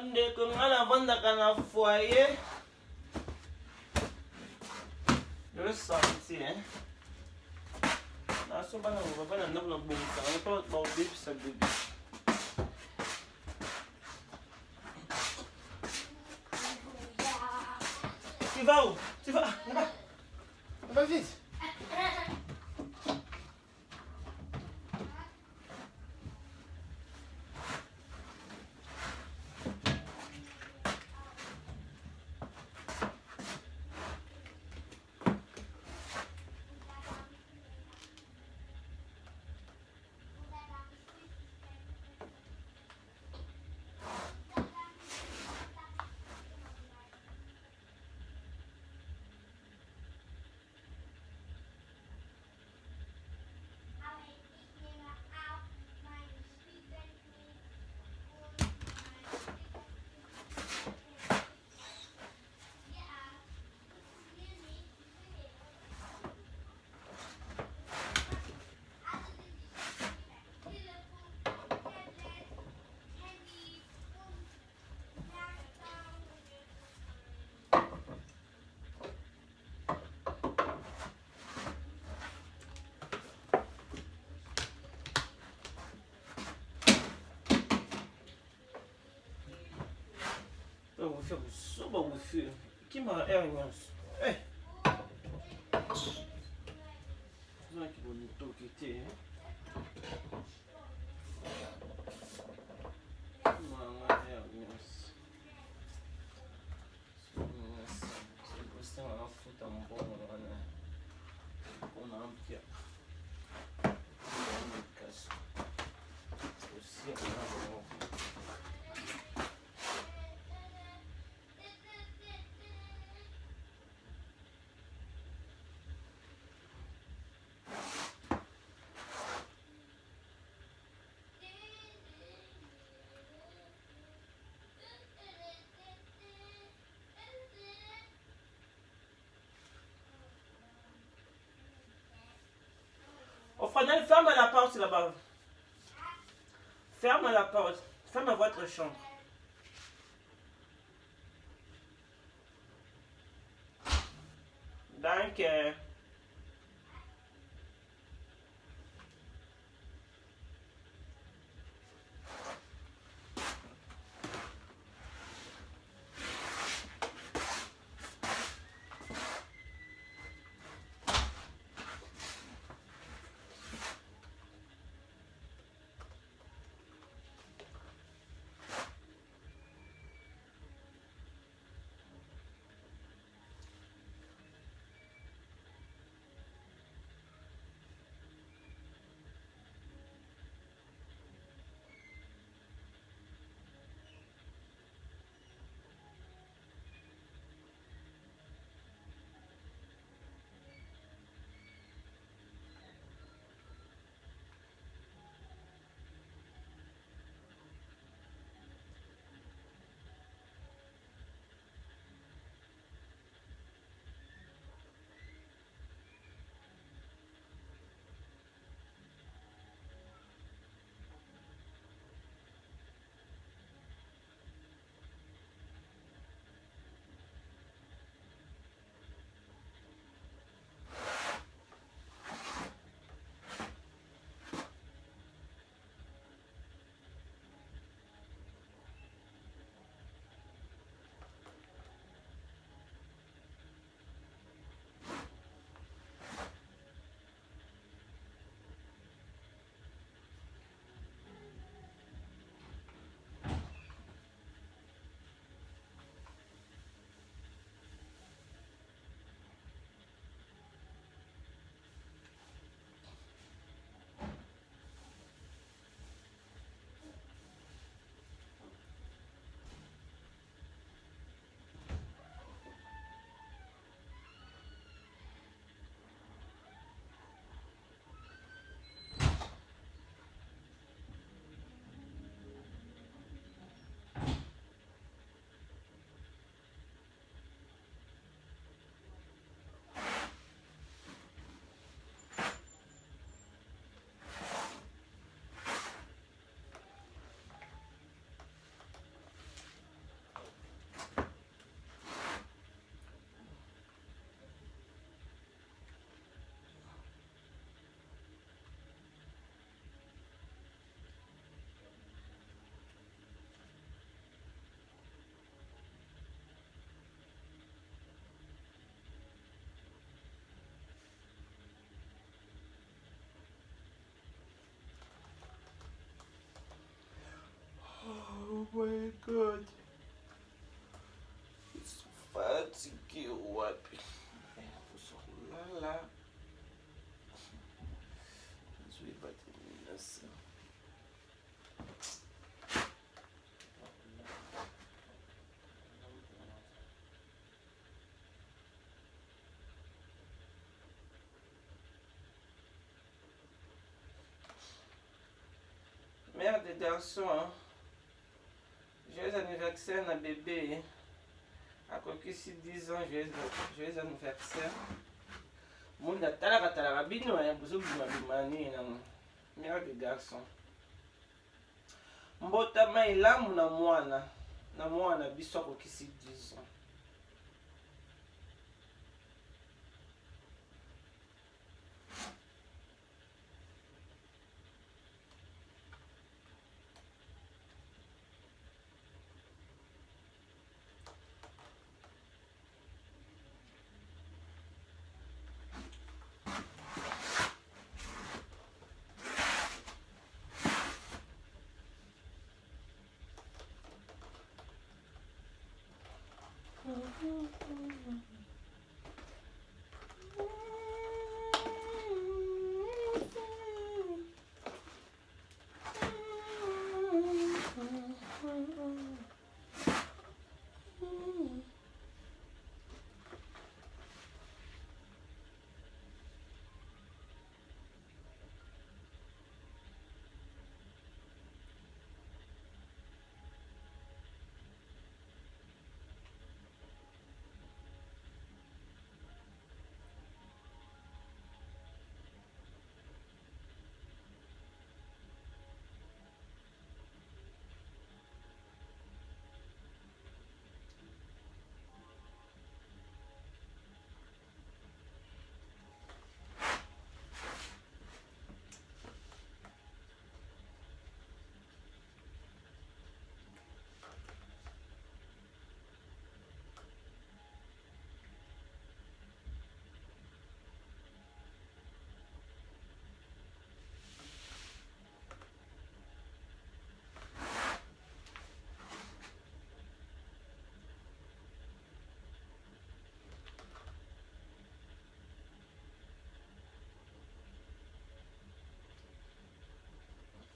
Bandeko nga navandaka na foyer. Je le senti, hein. Naso bana baba na ndako na bongisa nga pa ba obebisa bébé. Tu vas où? Tu vas là-bas. Là-bas vite. Eu suba o filho. Que maravilha. É. Olha que bonito que tem, hein? Maravilha. Nossa, você gosta de uma fruta boa, né? Com amplia. Únicas. Você é uma Oh, Fernand, ferme la porte là-bas. Ferme la porte. Ferme votre chambre. Danke. là. Je vais battre une ça. Mère de garçon, hein? Joyeux anniversaire à bébé. À quoi que si 10 ans, joyeux anniversaire. Munda talaka bino ya buzubima bimani na mère de garçon. Mbotama ilamu na mwana biso akokisi 10 ans.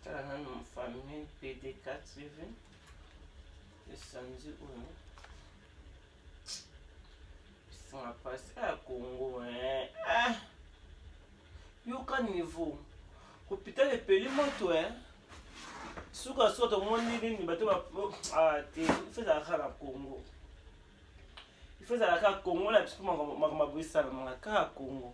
Tala nanu famille PD4 TV. Le samedi ou non? Ils sont à passer à Congo, hein? Ah! Yoka niveau. Hôpital de Pelimoto, hein? Suka soto monili ni bato ba ah te il fait ça à Congo. Il fait ça à Congo là parce que ma bouissa na Congo.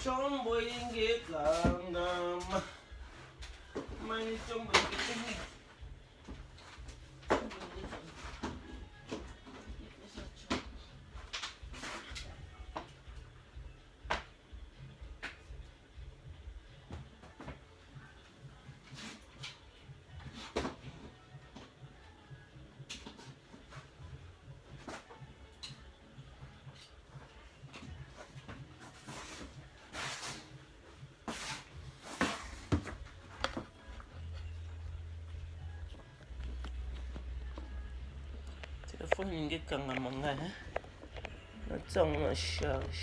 chombo ingekangama mani chombo ingekangama. Telefone ingekangama nga natsango na charge.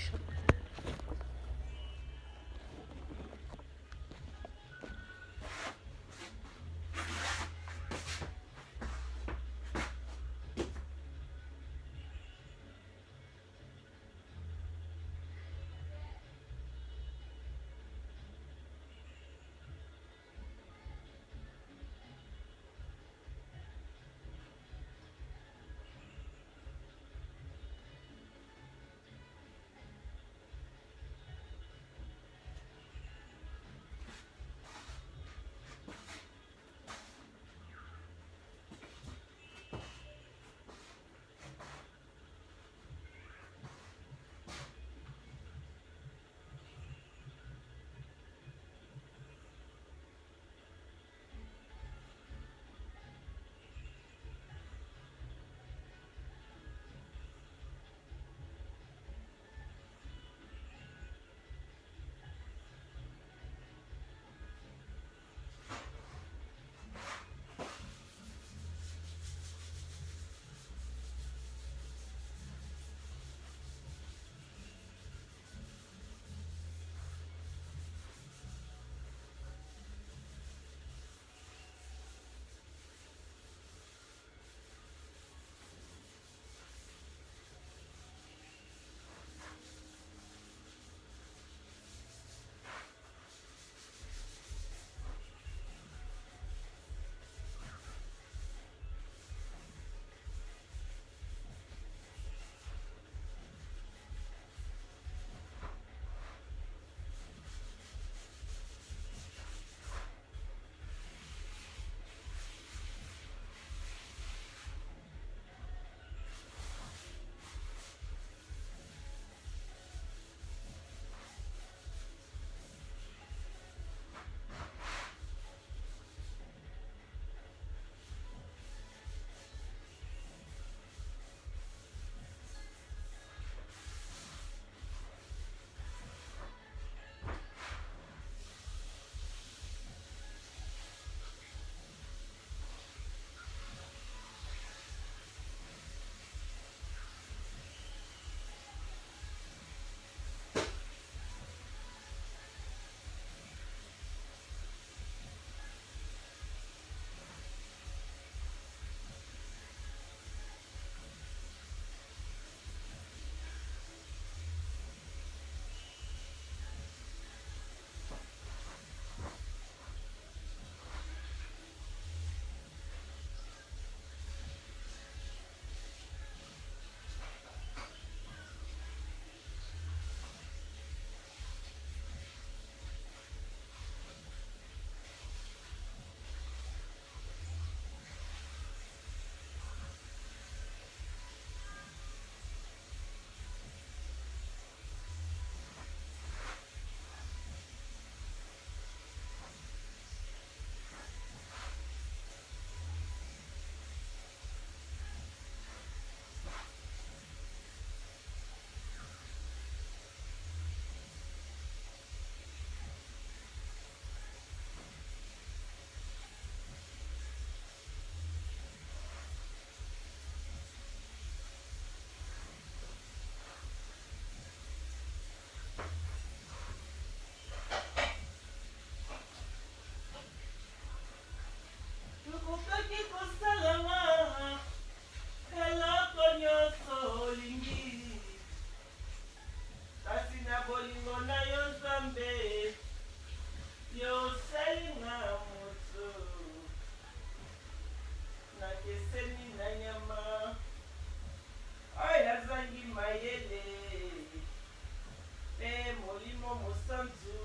sanzu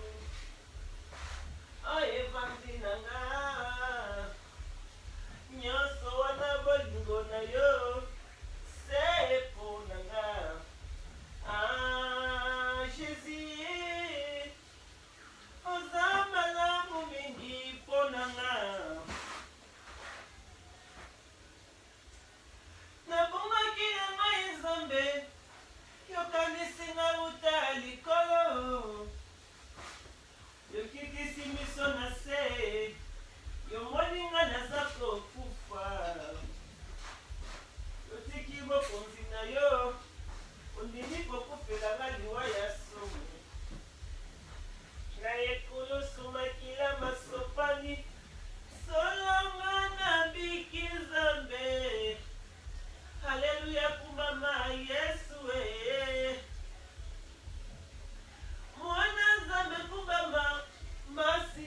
oyevandi nanga nyonso wana bolingo na yo sepo nanga Jésus oza malamu mingi mpo nanga nabongaki na ngai nzambe yokanisi nga uta likolo yokitisi miso na se yomoni nga naza kokufa yotiki bokonzi na yo ondimi kokufela nga liwa ya somo ngai ekulusu makila masopani solonga na biki nzambe haleluya kumbama yesu mwana nzambe kumbama masi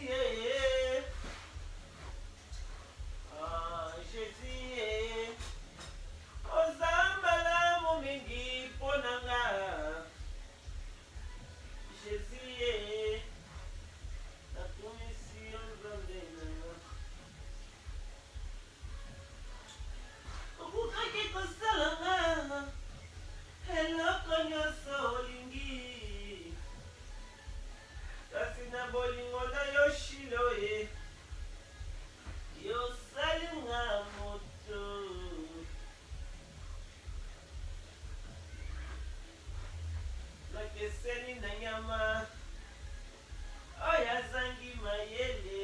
Jésus oza malamu mingi mpo nanga Jésus natumisi yo nzambe nanga okukaki kosala nga eloko nyonso olingi kasi na bolingo na yo shilo yosali nga moto nakeseni na nyama oyo azangi mayele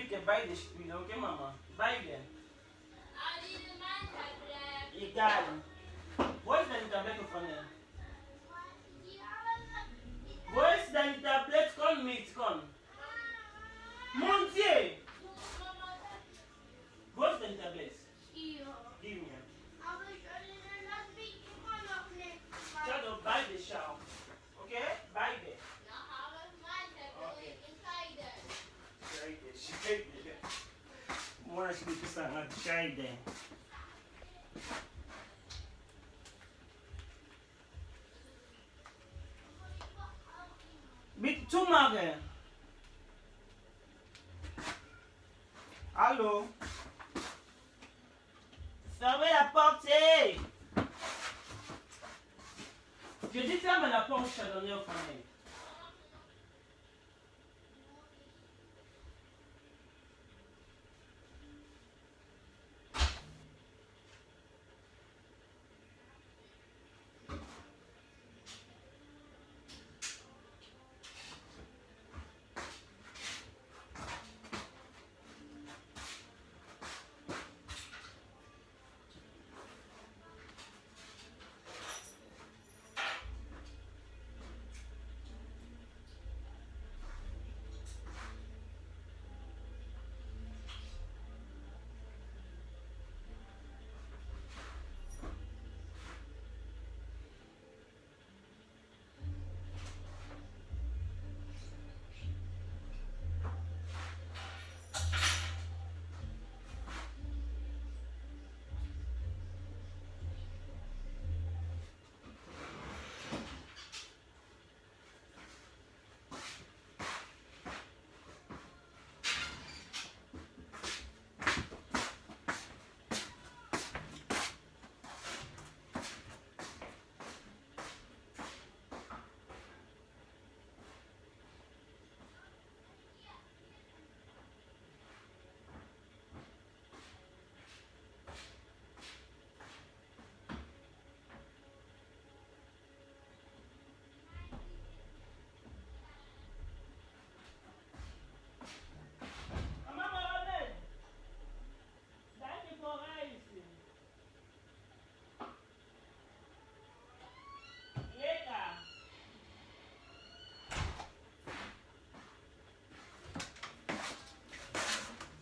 spielen, beide spielen, okay, Mama? Beide. Egal. Wo ist deine Tablette von dir? Wo ist deine Tablette? Komm mit, komm. Montier! Wo ist deine Tablette? Gib mir. Schau doch, beide schau. Okay? Beide. Scheide. Mwana shikisa na scheide. Bit Tumage. Allô? Fermez la porte, hey! Je dis ferme la porte, je t'ai donné au famille.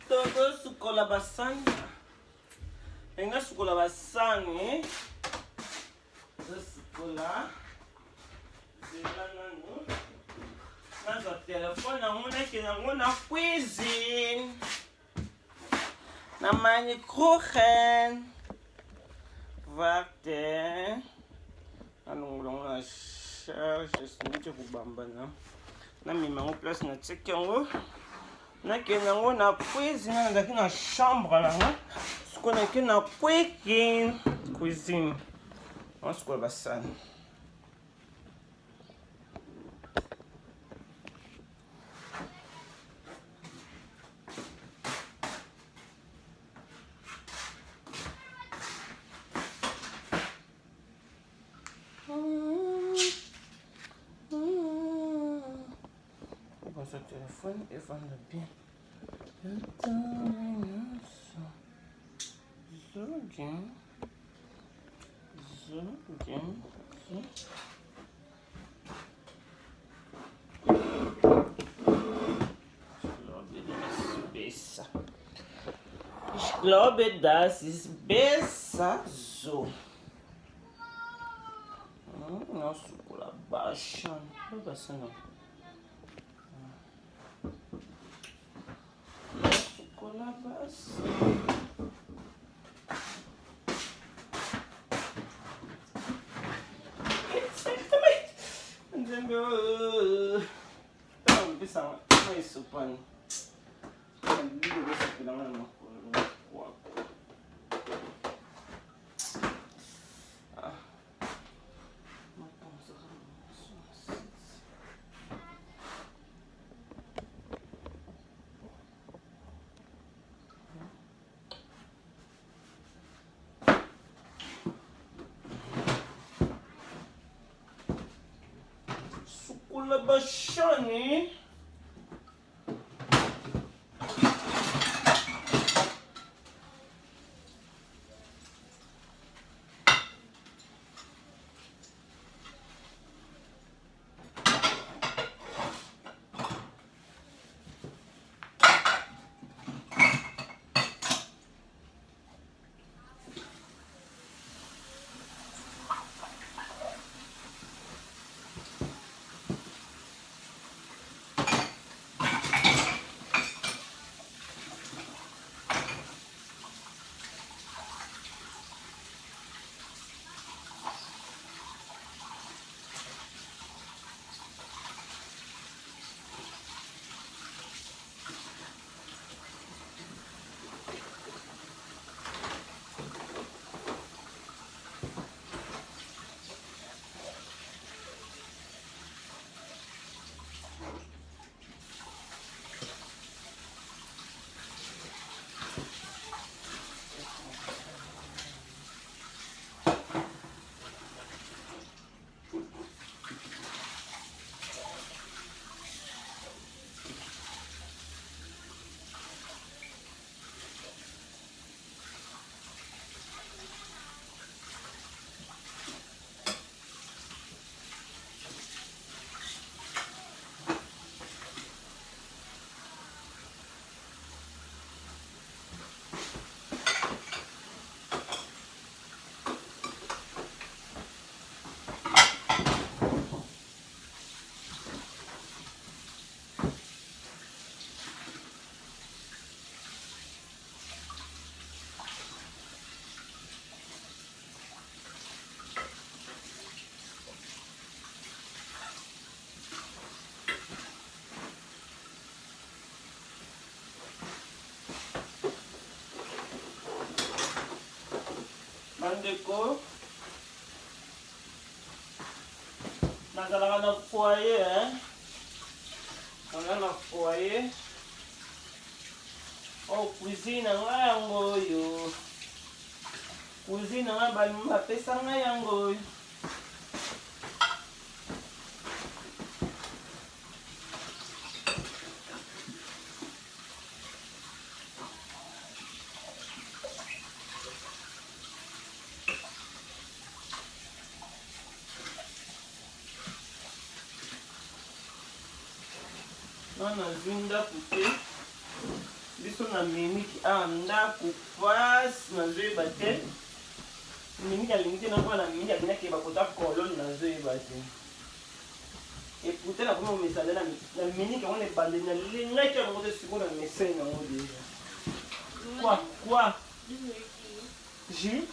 Todo sukola basani. Enga sukola basani. Sukola. Zela nanu. Nazo telefone nangu neke nangu na cuisine. Na mani kuchen. Warte. Anong na charge sinike kubamba na. Na mimango place na check yango. Nakenda ngo na cuisine nazalaki na chambre nanga sikoyo nakenda na cuisine wana sikoyo basani ce téléphone et vendre bien. Ich glaube, das ist besser so. Nossa, pula baixa. Não vai ser não. Cola baixa. Então, pessoal, é isso, pano. Sucula baixane. bandeko nazalaka na foyer nazalaka na foyer oh cuisine na ngai yango oyo cuisine na ngai balingi bapesa ngai yango oyo nazwi ndako te biso na miniki ndako pasi nazoyeba te miniki alingi te nakoa na miniki abinaki bakota kolone nazoyeba te epute nakomi omesale na miniki yango na ebande nalingaki yango te sikoyo na mesai nango deja quoi jus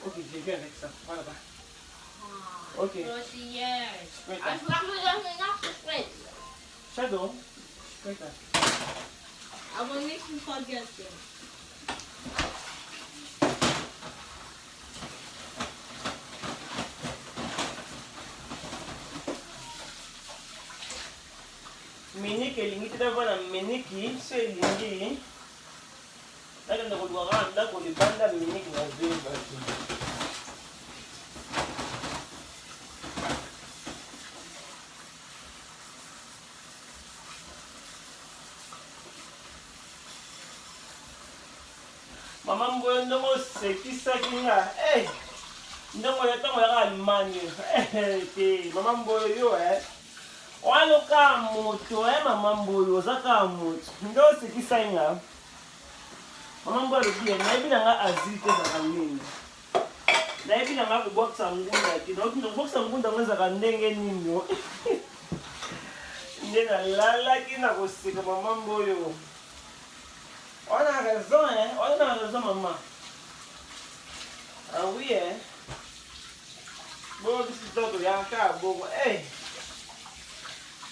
ok je viens avec ça voilà bas. Ok. Shadow. I will make some suggestions. Miniki elingi te davana miniki so elingi nakenda kolwaka ndako libanda miniki nazoyeba te. Mama mboyo ndongo osekisaki nga ndongo ya ntango yaka Allemagne te mama mboyo yo wana kaka moto mama mboyo oza kaka moto nde osekisaki nga mama mboyo alobi nayebi na nga azili te ezaka nini nayebi na nga kobwakisa ngunda te kobwakisa ngunda ngo ezaka ndenge nini nde nalalaki na koseka mama mboyo. On a raison, hein? On a raison, maman. Ah oui, hein? Bon, c'est tout, il y a encore bon. Hey!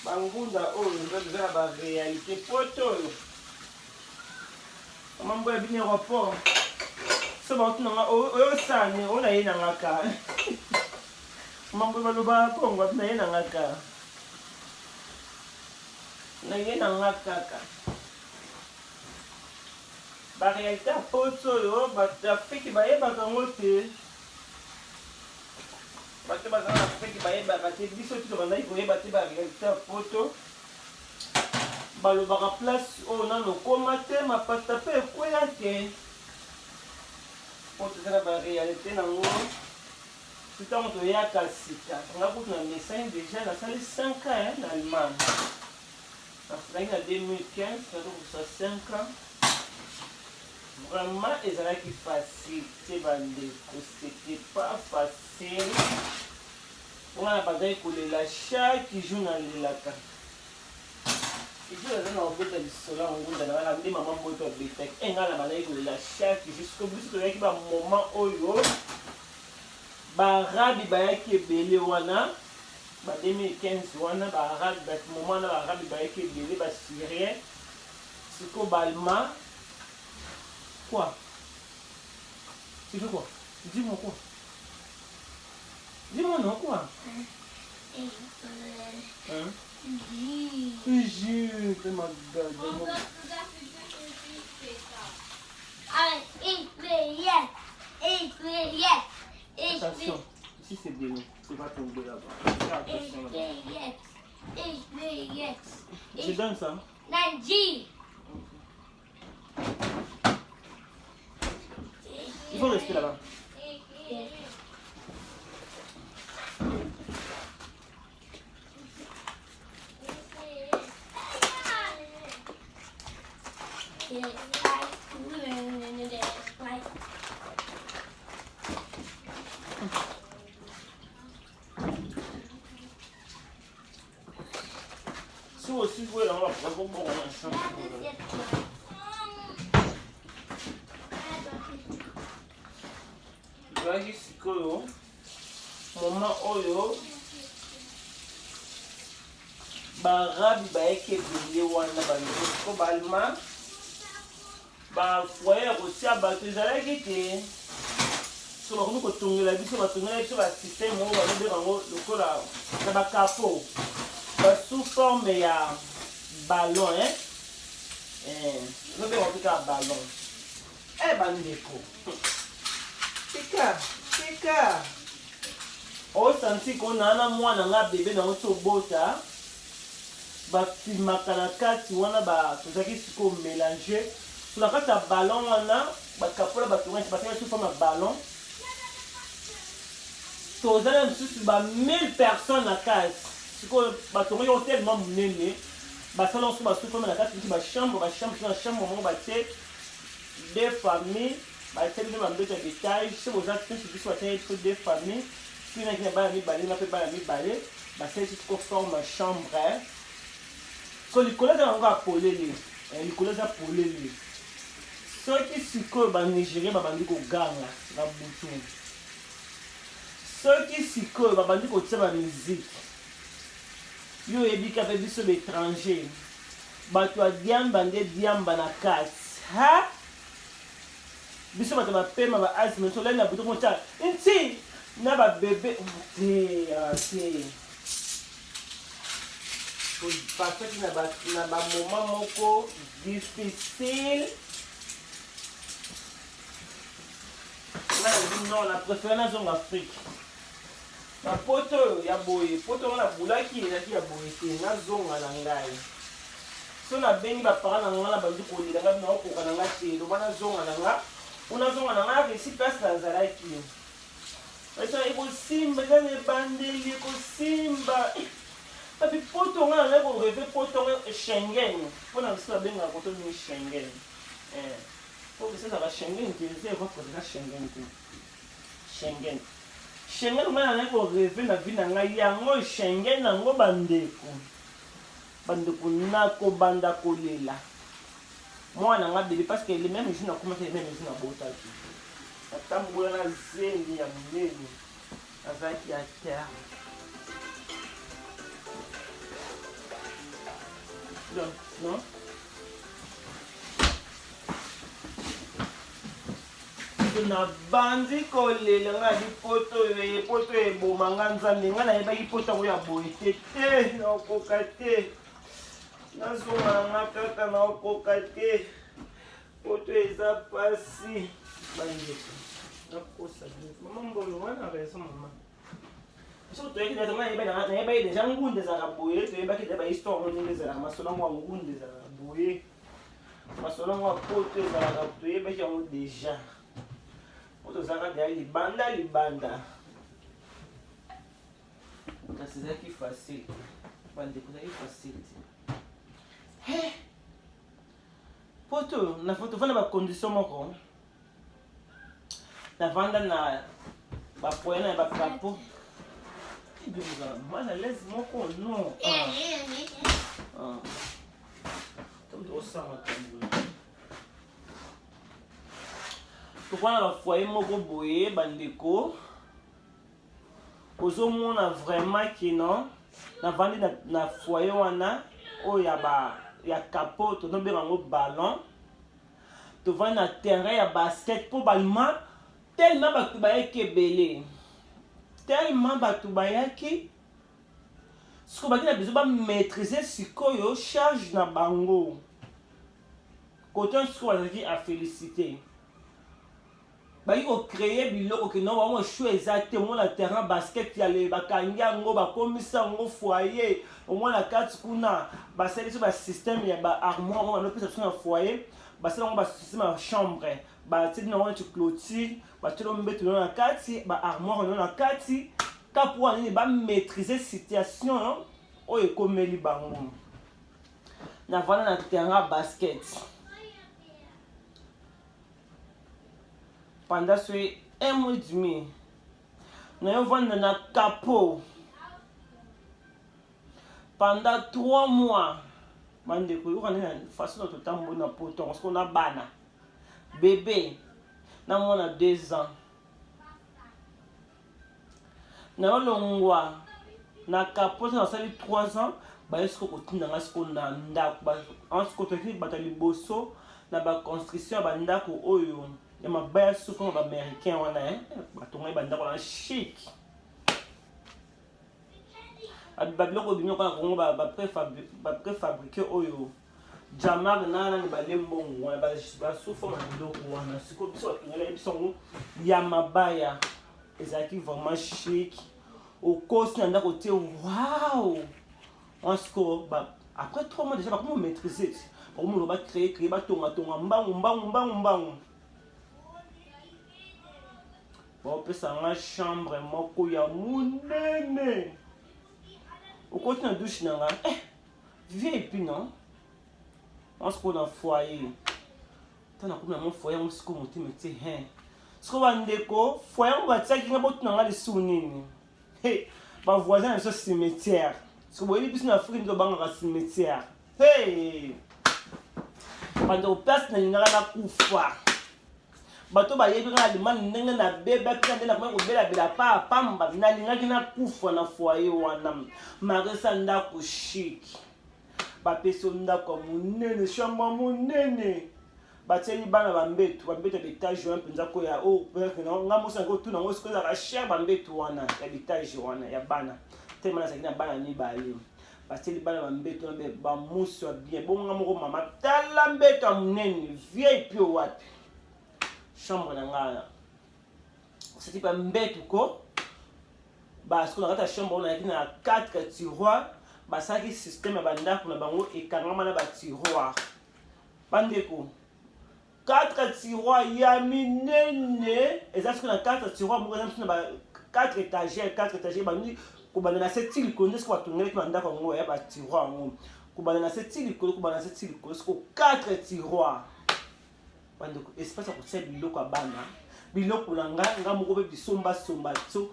Bangunda, oh, je vais la réalité. Poto. Maman, boy, bien au rapport. C'est bon, tu n'as pas. Ça, on a une angaka. Maman, boy, le bas, on va tenir une angaka. On a une angaka. Réalité à poto batafiki bayebaka yango te bato bazala na feki bayebaka te biso tito bandaki koyeba te baréalité ya poto balobaka place oyo nano okoma te mapata mpe ekweya te po toza na baréalité nango si ntango toyaka sika nga kutu na message déjà nasali 5 ans na Allemagne nasalaki na 2015 nazokosa 5 ans. Vraiment, ezalaki facile te bandeko, c'était pas facile. Wana bazali kolela chaque jour nalelaka. Izo na obeta lisolo ya ngunda na wana nde mama mboto abetaki. Engala bazali kolela chaque jour. Jusqu'au bout toyaki ba moment oyo barabi bayaki ebele wana ba 2015 wana barabi ba moment na barabi bayaki ebele ba syrien siko balma. Quoi? Tu veux quoi? Dis-moi quoi? Dis-moi non quoi? Hein? Je ma gueule. Attention, ici c'est bien, c'est pas tomber là-bas. Attention là-bas. Je donne ça? Nanji. Il faut rester là-bas. Si aussi vous voulez, on va prendre bon ensemble. Ezalaki sikoyo moma oyo barabi bayeki ebele wana bandeko balma bafoyer kotia bato ezalaki te so bakomi kotongela biso batongela biso basystème moko balobe yango lokola na bakapo basous forme ya ballon lobe yango kaka ballon bandeko tika osanti kona na mwana nga bebe nango ti obota bafilmaka na kati wana tozalaki siko mélange so na kati ya ballon wana bakapola batongai basali sous forme ya ballon tozali na mosusu 1000 personnes na kati sikoyo batongaki yango tellement monene basala yango so basous forme na kati nti bachambre na chambre moko batie 2 familles batie mpe bambeto ya détage so boza mpesi biso batie po 2 familles pinaki na bana mibale nga mpe bana mibale basali siko forme chambre so likolo eza yango apolele likolo eza polele soki sikoyo banigérien babandi koganga na butu soki sikoyo babandi kotia bamiziki yo oyebika mpe biso baétranger bato ya diamba nde diamba na kati biso bato bapema baasme so lali na butu kotia nti na babebe te pasaki na bamoment moko difficile non na préféré nazonga afrique bapoto oyo ya boye poto ngo nabulaki ezalaki ya boye te nazonga na ngai so nabengi bapara na nga na bandi kolela ngai naokoka na nga te loba nazonga na nga unazonga na nga resi place nazalaki esa ekosimba eza na ebandeli ekosimba tapi poto nga na ngai koreve poto ngo Schengen mpona biso babengaka koto nini Schengen po kesezaka Schengen te eza ekokozeka Schengen te Schengen nga na ngai koreve na vi na ngai yango Schengen yango bandeko nakobanda kolela mwana nga bebe parce que le même jour nakomaki le même jour nabotaki natambola na zengi ya monene azalaki ya terre non na bandi kolela nga di poto eboma nga nzambe nga nayebaki poto yango ya boye te naokoka te nazonga na nga kaka naokoka te poto eza pasi bandeko nakosa mama mbolo wana raison mama so toyeki nayebaki deja ngunde ezalaka boye toyebaki deja bahistoire ngo ndenge ezalaka masolo yango ya ngunde ezalaka boye masolo yango ya poto ezalaka toyebaki yango deja tozalaka deja libanda kasi ezalaki facile bandeko ezalaki facile te poto tovanda bacondition moko navanda na bapoye na bakapo mal à l'aise moko non tokwana bafoye moko boye bandeko ozomona vraiment kino navandi na foye wana oyo ya kapo tonobenga yango ballon tovandi na terrain ya basket mpo balima tellement bato bayaki ebele tellement bato bayaki sikoyo baki na besoin bamaîtriser sikoyo charge na bango kote sikoyo bazalaki afélicité baki kocreye biloko keno bango shu eza te omona terrain basket yale bakangi yango bakomisa yango foyer omona kati kuna basali biso basystème ya baarmoire ngo banopesa biso na foyer basala yango basystème ya chambre batieli nango neti clôture batieli mbeto nano na kati baarmoire nano na kati ka po wana nini bamaîtriser situation oyo ekomeli bango navanda na terrain basket pendant ce 1 mois et demi nayovanda na capot pendant 3 mois bandeko yokani na façon na totambola na poto parce qu'on a bana bébé na mwana 2 ans nayolongwa na capot nasali 3 ans baye siko kotinda nga siko na ndako siko toki bato ya liboso na ba construction ba ndako oyo ya mabaya suko ba américain wana batonga ba ndako na chic babiloko bimio kana kongo ba préfabriqué oyo jamar nana ni balembongo wana ba sufa na ndoko wana siko biso batongela biso ya mabaya ezalaki vraiment chic okosi na ndako te waouh Parce après 3 mois déjà, comment maîtriser? Comment on va créer, tonga, mbangu. Bon, peut ça en chambre, moko ya munene. Au côté de la douche, VIP non? Parce qu'on a un foyer. Tant qu'on a mon foyer, on se commente, mais tu sais, ce qu'on va en déco, foyer, on va dire qu'il y a beaucoup de souvenirs. Hey, ma voisin a ce cimetière. Parce que vous voyez, plus en Afrique, nous avons un cimetière. Hey! Quand on passe dans une kufa. Bato ba yebi na limani ndenge na beba pika ndena kwa bela pa pamba na linga na kufa na foyer wana. Marisa ndako chic. Ba peso ndako munene, chambre munene. Bateli bana bambetu d'étage wana penza ko ya o père na ngamo sango tu na ngo sikoza ka cher bambetu wana ya d'étage wana ya bana. Tellement na sakina bana ni bali. Bateli bana bambetu na ba muso bien. Bon ngamo ko mama tala mbetu munene, vieille pio wapi. Chambre na nga. C'était pas mbetu ko. Ba ce qu'on a ta chambre on a na 4 tiroirs. Ba ça qui système ba ndako na bango e kangama na ba tiroirs. Bandeko 4 tiroirs ya minene eza ce qu'on a 4 tiroirs mo na 4 étagères bandi ko bana na setili ko ndesi ko tongela ki bandako ngo ya ba tiroirs ngo ko bana na setili ko ko 4 tiroirs bandeko espace ko tse biloko bana biloko nga moko be bisomba so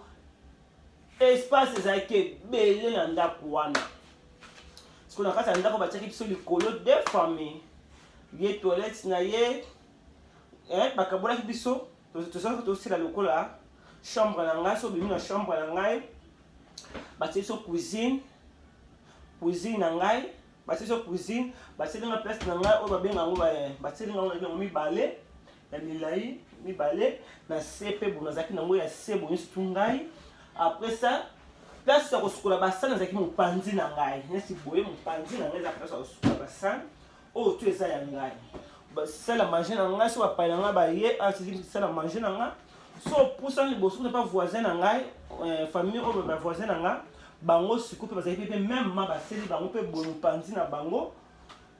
espace eza ke belé na ndako wana ce qu'on a kata ndako ba tsaki biso likolo de famille ye toilette na ye bakabola ki biso to sila lokola chambre na ngai so bimi na chambre na ngai batie so cuisine na ngai batie so cuisine batie na place na ngai o babenga ngo batie nga ngo mibale ya milai mibale na sepe bona zaki na ngo ya sebo nisi tungai après ça place ya kosukola basana zaki mopanzi na ngai nesi boye mopanzi na ngai za place ya kosukola basana o tu eza ya ngai c'est la manger na ngai so ba pa na ngai ba ye c'est la manger na ngai so poussa les bosso ne pas voisin na ngai famille o ba voisin na ngai bango siku pe bazali pe même ma ba seli bango pe bo mopanzi na bango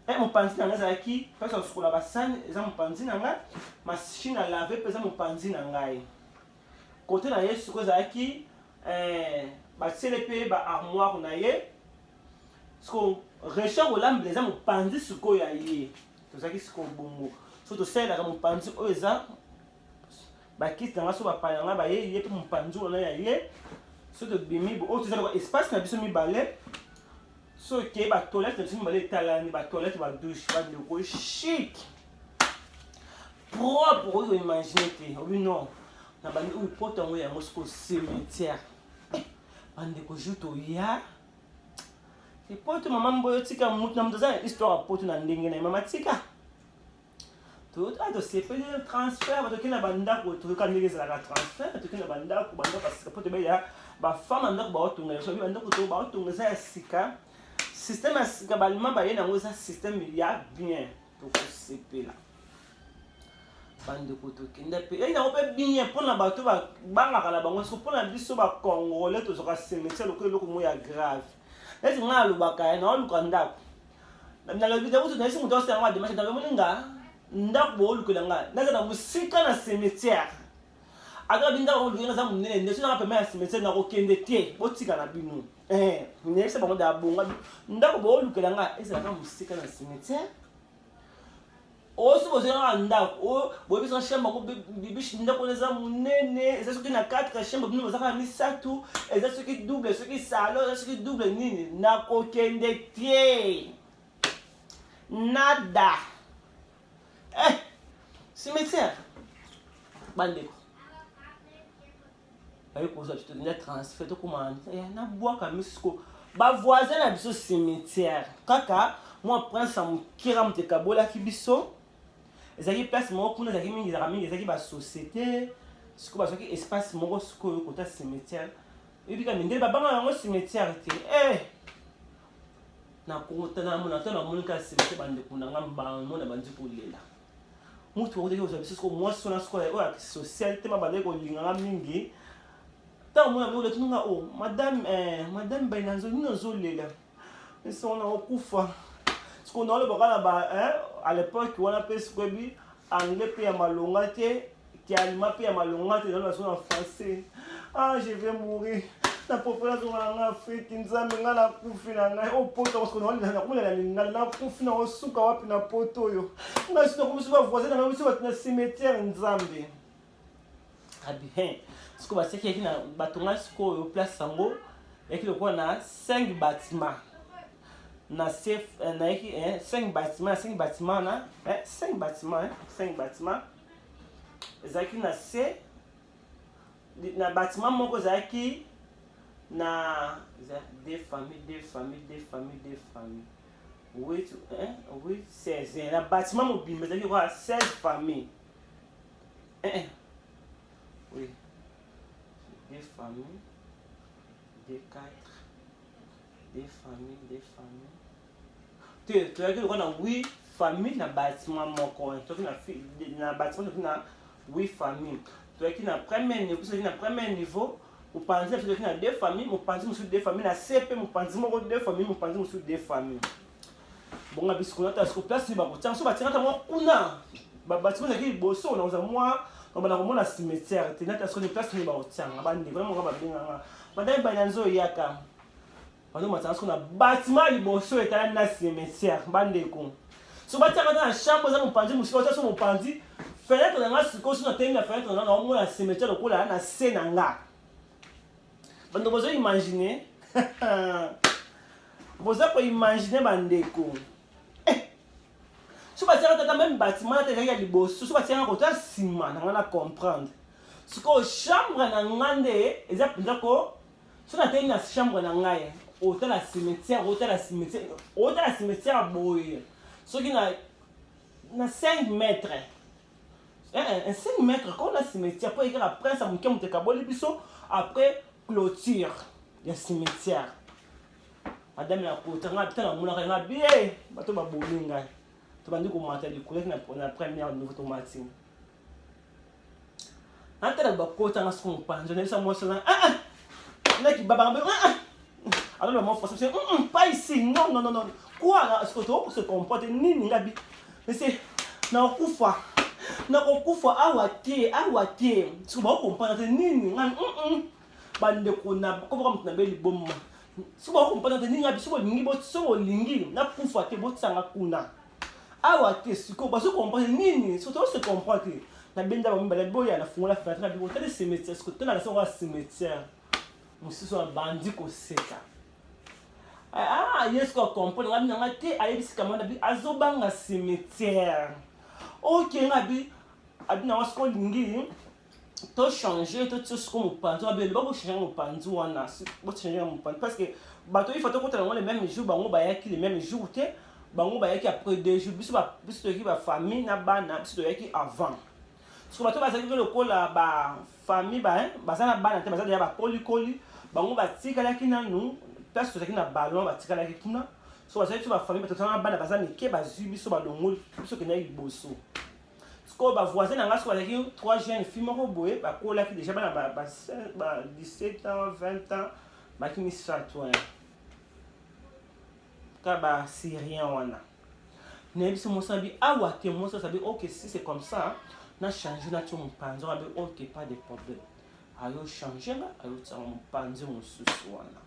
mopanzi na ngai za ki place ya kosukola basana eza mopanzi na ngai machine à laver pe eza mopanzi na ngai côté na ye siku za ki ba seli pe ba armoire na ye sko recherche olambe eza mopanzi siku ya ye tozaki siko bongo so tosalelaka mopanzi oyo eza bakiti nanga so bapaya nanga baye ye mpe mopanzi wana ya ye so tobimi oyo tozalaka espace na biso mibale so okeye batoilette na biso mibale etalani batoilette badouche bandeko chic propre oyo imagine te obi non na bandi oyo poto yango yango siko cimetière bandeko ju toya poto mama mboyo tika mutu na mutu aza histoire ya poto na ndenge na ye mama tika tosepeli transfert batoki na bandako toyoka ndenge ezalaka transfert toki na bandako asika po tobeya bafame ya ndako baotonga so bandako to baotonga eza ya sika système ya sika balima baye nango eza système ya bien tokosepela bandeko tokenda mpe yango mpe bien mpona bato bangaka na bango siko mpona biso bacongolais tozoka cimetière lokola eloko mo ya grave neti nga alobaka ye naoluka ndako nalobi te kutu naisi moto osanga demarche nalomoni nga ndako boolukela nga naza na mosika na cimetière akabi ndako olukenga aza monene nde so nanga pema ya cimetière nakokende te botika na bino nayebisa bango da bonga ndako boolukela nga ezalaka mosika na cimetière oso bozalaka ndako boyebisa chambre yango bibishi ndako eza monene eza soki na 4 chambre bino bozalaka na misatu eza soki double soki salon eza soki double nini nakokende te nada cimetière bandeko baye kozwa totokenda transfert tokoma nabwaka misiko bavoisin na biso cimetière kaka mwa prince ya mokira moto ekabolaki biso ezalaki place moko kuna ezalaki mingi ezalaki basociété sikoyo bazwaki espace moko sikoyo kota cimetière ebika mindele babanga yango cimetière te nakotana mona to namoni ka cimetière bandeko na nga bango na bandi kolela mutu bakotaki kozwa biso sikoyo mwasi wana sikoyo oyo social te mabandaki kolinganga mingi ntango mona biko letununga o madame bainanzo nini ozolela esi wana okufa sikoyo naolobaka na à l'époque wana mpe sikoyo ebi anglais mpe ya malonga te kialima mpe ya malonga te ezali baso na français je vais mourir na profela zonga na nga afriki nzambe nga nakufi na ngai oyo poto nakomelela ningali nakufi na osuka wapi na poto oyo ngai si nakomisi bavoisin na ngai biso bato na cimetière nzambe abien sikoyo basiaki yaki na batonga sikoyo place yango yaki lokola na 5 bâtiment na chef na yaki 5 bâtiment ezalaki na se na bâtiment moko ezalaki na deux familles 16 na bâtiment mobimba ezalaki kwa 16 familles oui 2 familles 2 familles toyaki lokola na 8 familles na bâtiment moko toki na bâtiment toki na 8 familles toyaki na premier niveau soki na premier niveau mopanzi toki na 2 familles mopanzi mosusu 2 familles na CP mopanzi moko 2 familles mopanzi mosusu 2 familles bonga biso kuna ta siko place ni bakotianga so batingata mwa kuna bâtiment ezalaki liboso nakoza mwa bana komona cimetière te nata siko ni place ni bakotianga bandeko na moko babenganga madame bainanzo oyaka bando matanga siko na bâtiment liboso etala na cimetière bandeko so batiaka na chambre za mopanzi mosusu batia so mopanzi fenêtre na nga sikoyo so natemi na fenêtre na nga naomona cimetière lokola na se na nga bandeko bozo imagine boza koimagine bandeko so batiaka tata même bâtiment na te ezalaki ya liboso so batiaka kota nsima na nga na comprendre sikoyo chambre na nga nde eza mpenza ko so natemi na chambre na ngai otala cimetière boye soki na 5 mètres 5 mètres quand la cimetière pour écrire après ça moke moto ekaboli biso après clôture ya cimetière madame na kotanga pita na monaka nga bie bato baboli ngai tobandi komata likolaki na première niveau tomati natala bakotanga siko mopanzi nayebisa mwasi na naki babanga alors le mot français pas ici non quoi est-ce que tu se comporte nini ngabi mais c'est na kufa awa te so ba comprendre nini ngani bande kuna ko ba mutna be libomma so ba comprendre nini ngabi so lingi bo so lingi na kufa te bo tsanga kuna awa te siko ba so comprendre nini so to se comprendre na benda ba mbala boya na fungola fenêtre bi ko tele cimetière so to na so wa cimetière musiso na bandi ko seka yes ko comprendre ngabi nga te ayebisi kamana bi azobanga cimetière ok ngabi abina wasko lingi to changer to tso mopanzi ngabi ba bo changer mopanzi wana bo changer mopanzi parce que bato il faut to kotala le même jour bango bayaki le même jour te bango bayaki après 2 jours biso to yaki ba famille na bana biso to yaki avant so bato bazaki ko lokola ba famille bazana bana te bazana ya ba kolikoli bango batikalaki nanu place tozalaki na ballon batikalaki kuna so bazalaki so bafamille batotana bana baza mike bazwi biso balongoli biso kendaki liboso sikoyo bavoisin na nga siko bazalaki 3 jeunes filles moko boye bakolaki déjà bana ba 17 ans 20 ans baki misato ka basyrien wana nayebiso mosa bi awa te mosa sabi ok si c'est comme ça na changer na tio mopanzi abi ok pas de problème ayo changer nga ayo tsanga mopanzi mosusu wana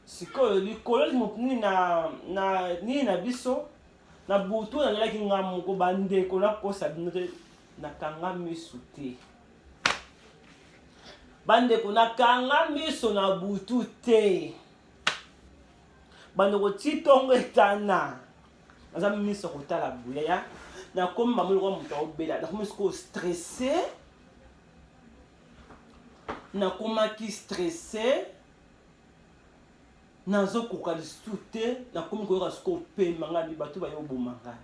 sikoyo likolo nini na biso na butu nalelaki nga moko bandeko nakosa bino te nakanga miso te bandeko nakanga miso na butu te bandeko titongo etana naza miso kotala buya ya nakomi mamoloko moto aobela nakomi sikoyo stressé nakomaki stressé nazokoka lisusu te nakomi koyoka sikoyo pema ngai bato bayoboma ngai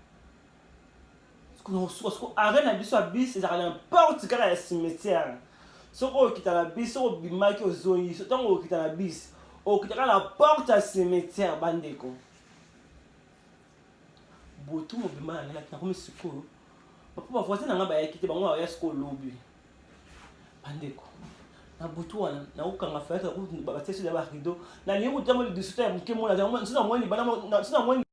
arrêt na biso bis ezalaka n'importe kaka ya cimetière soki okita na bis soki obimaki ozongi ntango okita na bis okitaka na porte ya cimetière bandeko botu mobima nangelaki nakomi sikoyo bapo bavoisin na nga bayaki te bango baya sikoyo lobi bandeko na botu wana naokanga fenêtre batie sudi ya barideau nalingi kotambo lidisute ya moke mona sina mwani